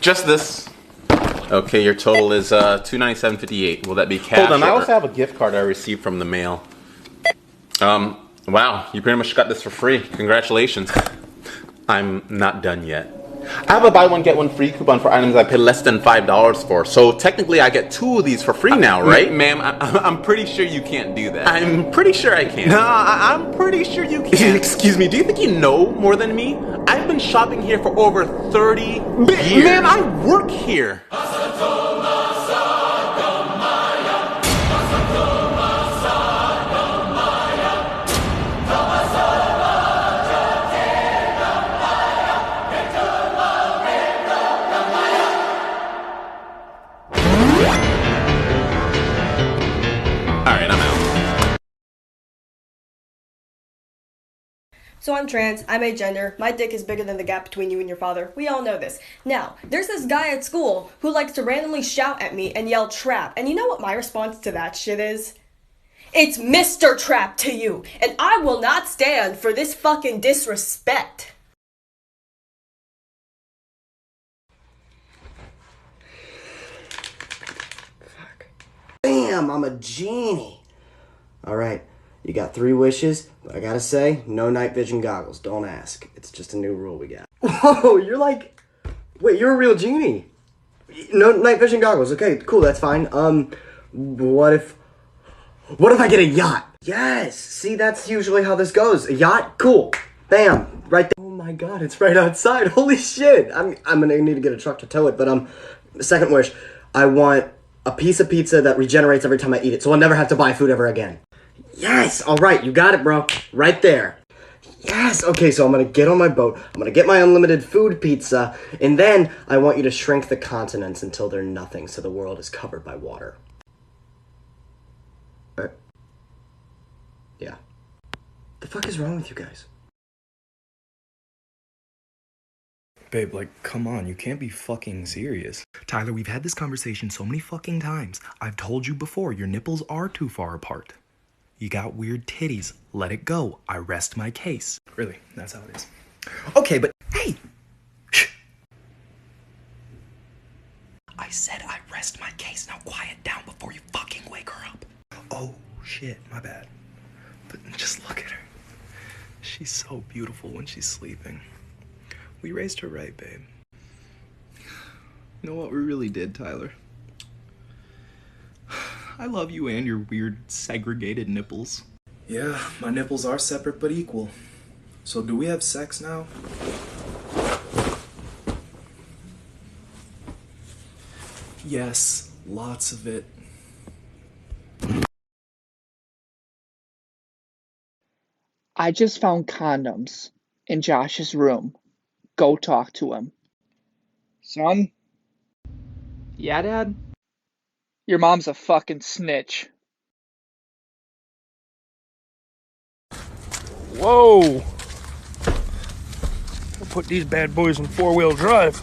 Just this. Okay, your total is $297.58. Will that be cash? Hold on, I also have a gift card I received from the mail. Wow, you pretty much got this for free. Congratulations. I'm not done yet. I have a buy one get one free coupon for items I paid less than $5 for. So technically I get 2 of these for free now, right? Ma'am, I'm pretty sure you can't do that. I'm pretty sure I can. I'm pretty sure you can. Excuse me, do you think you know more than me? I've been shopping here for over 30 years. Man, I work here. Alright, I'm out. So I'm trans, I'm agender, my dick is bigger than the gap between you and your father. We all know this. Now, there's this guy at school who likes to randomly shout at me and yell trap. And you know what my response to that shit is? It's Mr. Trap to you, and I will not stand for this fucking disrespect. Fuck. Bam, I'm a genie. Alright, you got 3 wishes, but I gotta say, no night vision goggles, don't ask. It's just a new rule we got. Whoa, you're like, wait, you're a real genie. No night vision goggles, okay, cool, that's fine. What if I get a yacht? Yes, see, that's usually how this goes. A yacht? Cool. Bam, right there. Oh my god, it's right outside. Holy shit. I'm gonna need to get a truck to tow it, but second wish, I want a piece of pizza that regenerates every time I eat it, so I'll never have to buy food ever again. Yes, alright, you got it, bro. Right there. Yes, okay, so I'm gonna get on my boat, I'm gonna get my unlimited food pizza, and then I want you to shrink the continents until they're nothing, so the world is covered by water. Yeah. The fuck is wrong with you guys? Babe, like, come on, you can't be fucking serious. Tyler, we've had this conversation so many fucking times. I've told you before, your nipples are too far apart. You got weird titties. Let it go. I rest my case. Really, that's how it is. Okay, but hey! Shh. I said I rest my case. Now quiet down before you fucking wake her up. Oh, shit, my bad. But just look at her. She's so beautiful when she's sleeping. We raised her right, babe. You know what we really did, Tyler? I love you and your weird segregated nipples. Yeah, my nipples are separate but equal. So do we have sex now? Yes, lots of it. I just found condoms in Josh's room. Go talk to him. Son? Yeah, Dad? Your mom's a fucking snitch. Whoa! We'll put these bad boys in 4-wheel drive.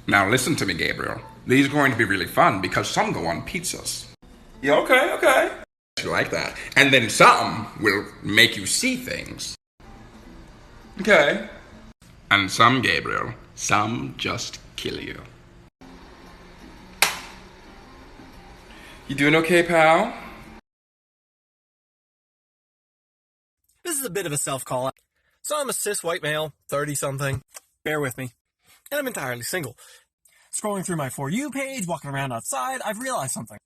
Now listen to me, Gabriel. These are going to be really fun because some go on pizzas. Yeah, okay. You like that. And then some will make you see things. Okay. And some, Gabriel, some just kill you. You doing okay, pal? This is a bit of a self-call. So I'm a cis white male, 30-something. Bear with me. And I'm entirely single. Scrolling through my For You page, walking around outside, I've realized something.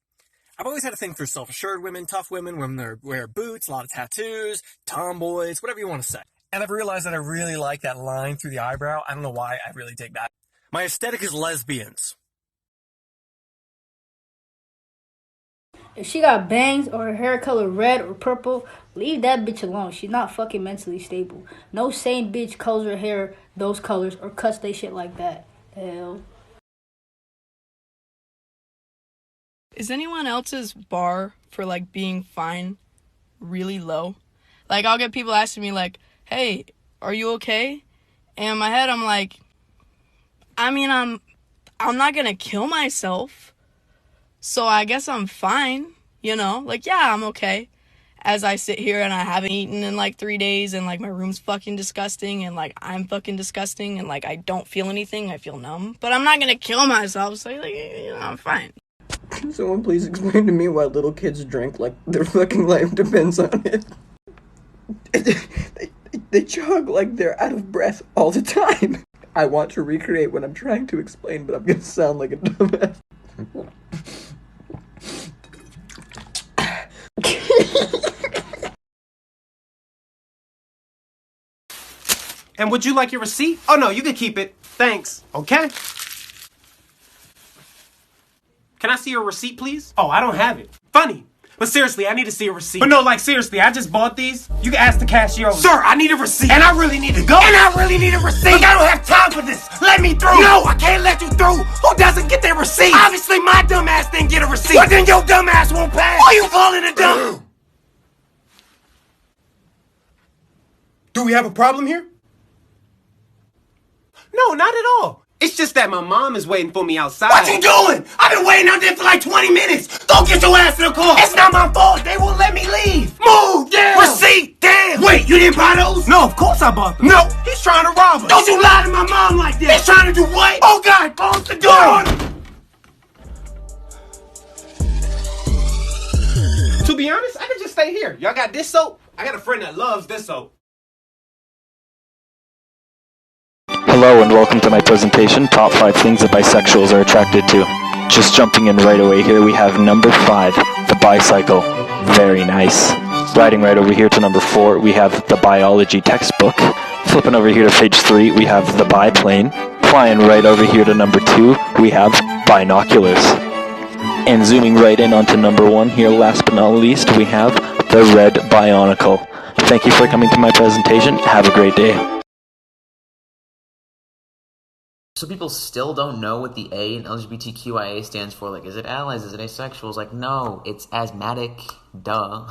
I've always had a thing for self-assured women, tough women, women that wear boots, a lot of tattoos, tomboys, whatever you want to say. And I've realized that I really like that line through the eyebrow. I don't know why, I really dig that. My aesthetic is lesbians. If she got bangs or her hair color red or purple, leave that bitch alone. She's not fucking mentally stable. No sane bitch colors her hair those colors or cuts they shit like that. Hell. Is anyone else's bar for, like, being fine really low? Like, I'll get people asking me, like, hey, are you okay? And in my head, I'm like, I mean, I'm not gonna kill myself. So I guess I'm fine, you know? Like, yeah, I'm okay. as I sit here and I haven't eaten in like 3 days and like my room's fucking disgusting and like I'm fucking disgusting and like I don't feel anything. I feel numb. But I'm not gonna kill myself, so like, I'm fine. Someone please explain to me why little kids drink like their fucking life depends on it. They chug like they're out of breath all the time. I want to recreate what I'm trying to explain, but I'm gonna sound like a dumbass. And would you like your receipt? Oh no, you can keep it. Thanks. Okay? Can I see your receipt, please? Oh, I don't have it. Funny. But seriously, I need to see a receipt. But no, like seriously, I just bought these. You can ask the cashier. Sir, I need a receipt. And I really need to go. And I really need a receipt. Look, I don't have time for this. Let me through. No, I can't let you through. Who doesn't get their receipt? Obviously, my dumb ass didn't get a receipt. But then your dumb ass won't pass. Why you calling a dumb? Do we have a problem here? No, not at all. It's just that my mom is waiting for me outside. What you doing? I've been waiting out there for like 20 minutes. Don't get your ass in the car. It's not my fault. They won't let me leave. Move, damn. Receipt, damn. Wait, you didn't buy those? No, of course I bought them. No, he's trying to rob us. Don't you lie to my mom like that. He's trying to do what? Oh, God, close the door. To be honest, I could just stay here. Y'all got this soap? I got a friend that loves this soap. Hello and welcome to my presentation, Top 5 Things that Bisexuals Are Attracted to. Just jumping in right away here, we have number 5, the bicycle. Very nice. Riding right over here to number 4, we have the biology textbook. Flipping over here to page 3, we have the biplane. Flying right over here to number 2, we have binoculars. And zooming right in onto number 1 here, last but not least, we have the red bionicle. Thank you for coming to my presentation. Have a great day. So people still don't know what the A in LGBTQIA stands for. Like, is it allies? Is it asexuals? Like, no, it's asthmatic. Duh.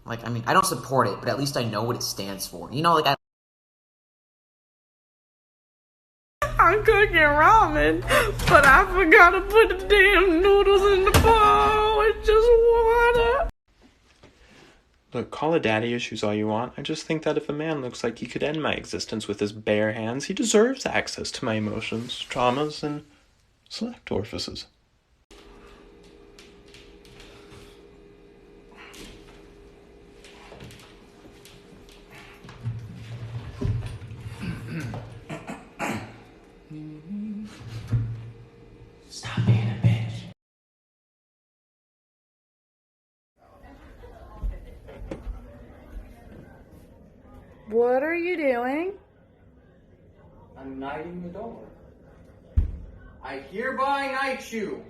Like, I mean, I don't support it, but at least I know what it stands for. You know, like, I'm cooking ramen, but I forgot to put the damn noodles in the bowl. It's just water. Look, call it daddy issues all you want. I just think that if a man looks like he could end my existence with his bare hands, he deserves access to my emotions, traumas, and select orifices. Stop being a bitch. What are you doing? I'm knighting the door. I hereby knight you.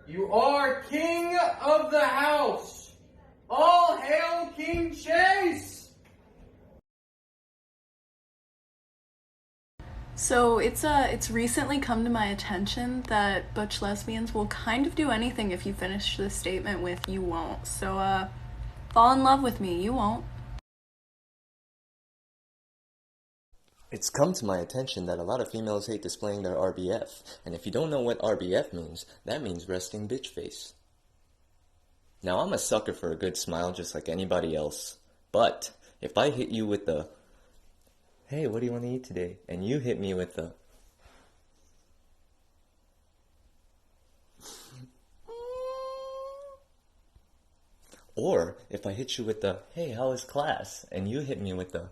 You are king of the house. All hail King Chase! So it's recently come to my attention that butch lesbians will kind of do anything if you finish the statement with "you won't." So fall in love with me, you won't. It's come to my attention that a lot of females hate displaying their RBF, and if you don't know what RBF means, that means resting bitch face. Now I'm a sucker for a good smile just like anybody else, but if I hit you with the, "Hey, what do you want to eat today?" and you hit me with the, or if I hit you with the, "Hey, how was class?" and you hit me with the,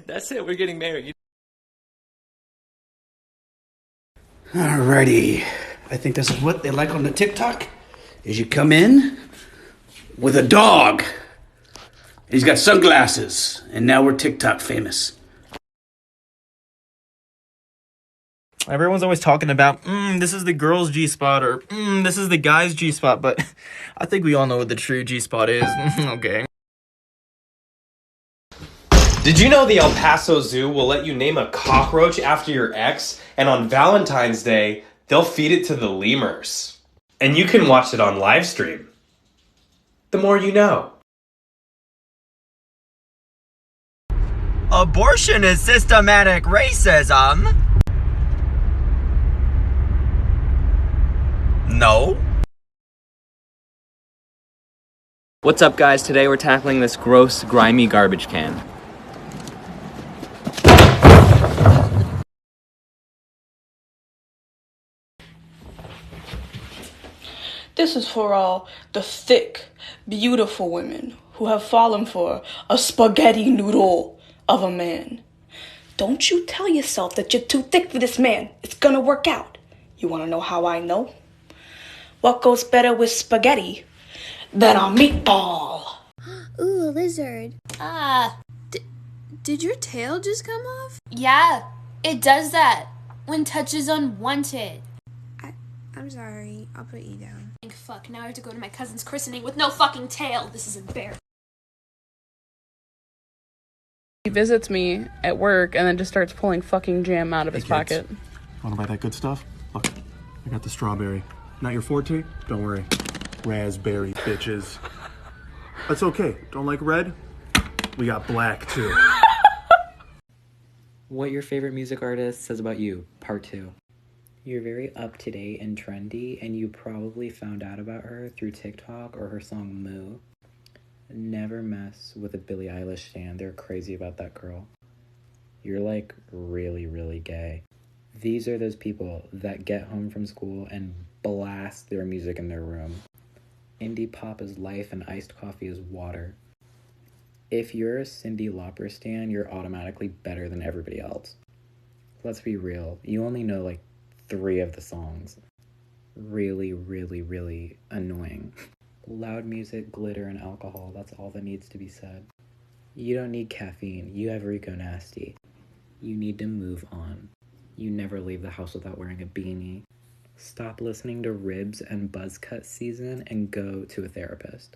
that's it, we're getting married. Alrighty, I think this is what they like on the TikTok, is you come in with a dog, and he's got sunglasses, and now we're TikTok famous. Everyone's always talking about, this is the girl's G-spot, or this is the guy's G-spot, but I think we all know what the true G-spot is. Okay. Did you know the El Paso Zoo will let you name a cockroach after your ex, and on Valentine's Day, they'll feed it to the lemurs? And you can watch it on live stream. The more you know. Abortion is systematic racism. No. What's up, guys? Today we're tackling this gross, grimy garbage can. This is for all the thick, beautiful women who have fallen for a spaghetti noodle of a man. Don't you tell yourself that you're too thick for this man. It's gonna work out. You wanna know how I know? What goes better with spaghetti than a meatball? Ooh, a lizard. Did your tail just come off? Yeah, it does that when touch is unwanted. I'm sorry. I'll put you down. Fuck, now I have to go to my cousin's christening with no fucking tail. This is embarrassing. He visits me at work and then just starts pulling fucking jam out of his pocket. Want to buy that good stuff? Look, I got the strawberry. Not your forte? Don't worry. Raspberry, bitches. That's okay. Don't like red? We got black, too. What your favorite music artist says about you, part 2. You're very up-to-date and trendy, and you probably found out about her through TikTok or her song Moo. Never mess with a Billie Eilish stan. They're crazy about that girl. You're like really, really gay. These are those people that get home from school and blast their music in their room. Indie pop is life and iced coffee is water. If you're a Cyndi Lauper stan, you're automatically better than everybody else. Let's be real. You only know like 3 of the songs. Really, really, really annoying. Loud music, glitter, and alcohol, that's all that needs to be said. You don't need caffeine. You have Rico Nasty. You need to move on. You never leave the house without wearing a beanie. Stop listening to Ribs and Buzzcut Season and go to a therapist.